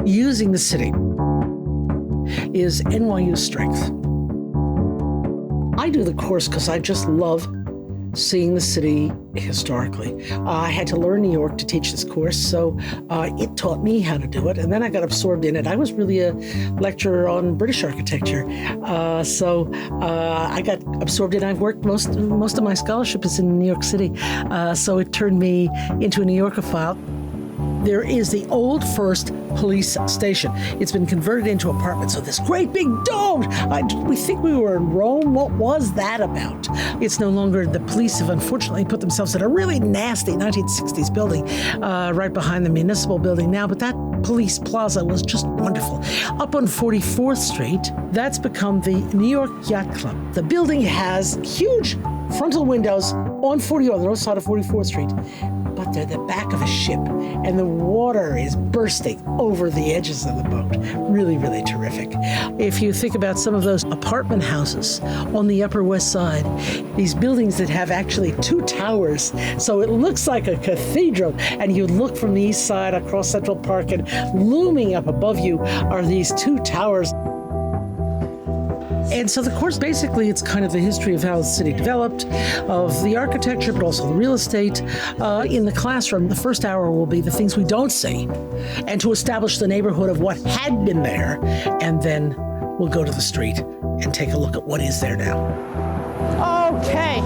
using the city is NYU's strength. I do the course because I just love seeing the city historically. I had to learn New York to teach this course, so it taught me how to do it, and then I got absorbed in it. I was really a lecturer on British architecture, so I got absorbed in it. I've worked most of my scholarship is in New York City, so it turned me into a New Yorkophile. There is the old first police station. It's been converted into apartments, so this great big dome. We think we were in Rome. What was that about? It's no longer. The police have unfortunately put themselves in a really nasty 1960s building right behind the municipal building now, but that police plaza was just wonderful. Up on 44th Street, that's become the New York Yacht Club. The building has huge frontal windows on the north side of 44th Street, but they're the back of a ship, and the water is bursting over the edges of the boat. Really, really terrific. If you think about some of those apartment houses on the Upper West Side, these buildings that have actually two towers, so it looks like a cathedral, and you look from the east side across Central Park, and looming up above you are these two towers. And so the course, basically, it's kind of the history of how the city developed, of the architecture, but also the real estate. In the classroom, the first hour will be the things we don't see, and to establish the neighborhood of what had been there, and then we'll go to the street and take a look at what is there now. Okay,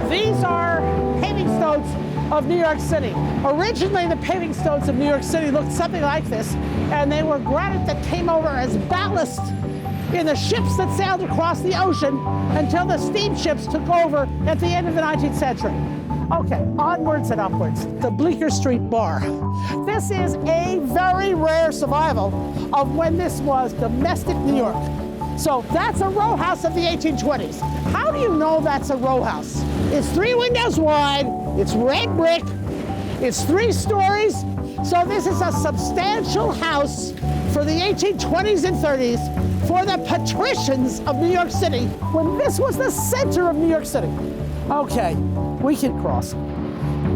these are paving stones of New York City. Originally, the paving stones of New York City looked something like this, and they were granite that came over as ballast in the ships that sailed across the ocean until the steamships took over at the end of the 19th century. Okay, onwards and upwards. The Bleecker Street Bar. This is a very rare survival of when this was domestic New York. So that's a row house of the 1820s. How do you know that's a row house? It's 3 windows wide, it's red brick, it's 3 stories. So this is a substantial house for the 1820s and 30s for the patricians of New York City when this was the center of New York City. Okay, we can cross.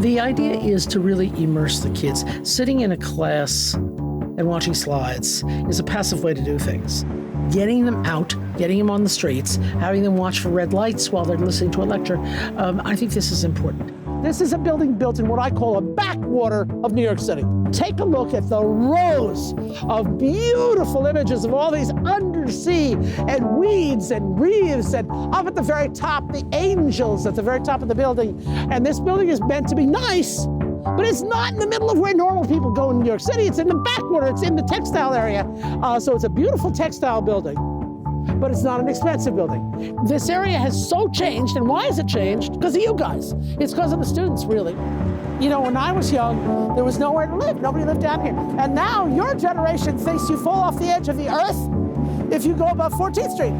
The idea is to really immerse the kids. Sitting in a class and watching slides is a passive way to do things. Getting them out, getting them on the streets, having them watch for red lights while they're listening to a lecture, I think this is important. This is a building built in what I call a backwater of New York City. Take a look at the rows of beautiful images of all these undersea and weeds and reefs, and up at the very top, the angels at the very top of the building. And this building is meant to be nice, but it's not in the middle of where normal people go in New York City. It's in the backwater, it's in the textile area. So it's a beautiful textile building, but it's not an expensive building. This area has so changed, and why has it changed? Because of you guys. It's because of the students, really. You know, when I was young, there was nowhere to live. Nobody lived down here. And now your generation thinks you fall off the edge of the earth if you go above 14th Street.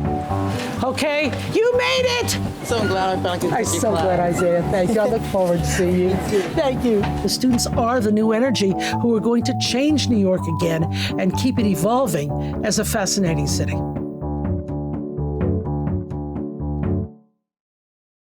Okay, you made it! So glad I found you. I'm so glad, Isaiah. Thank you. I look forward to seeing you. Thank you. The students are the new energy who are going to change New York again and keep it evolving as a fascinating city.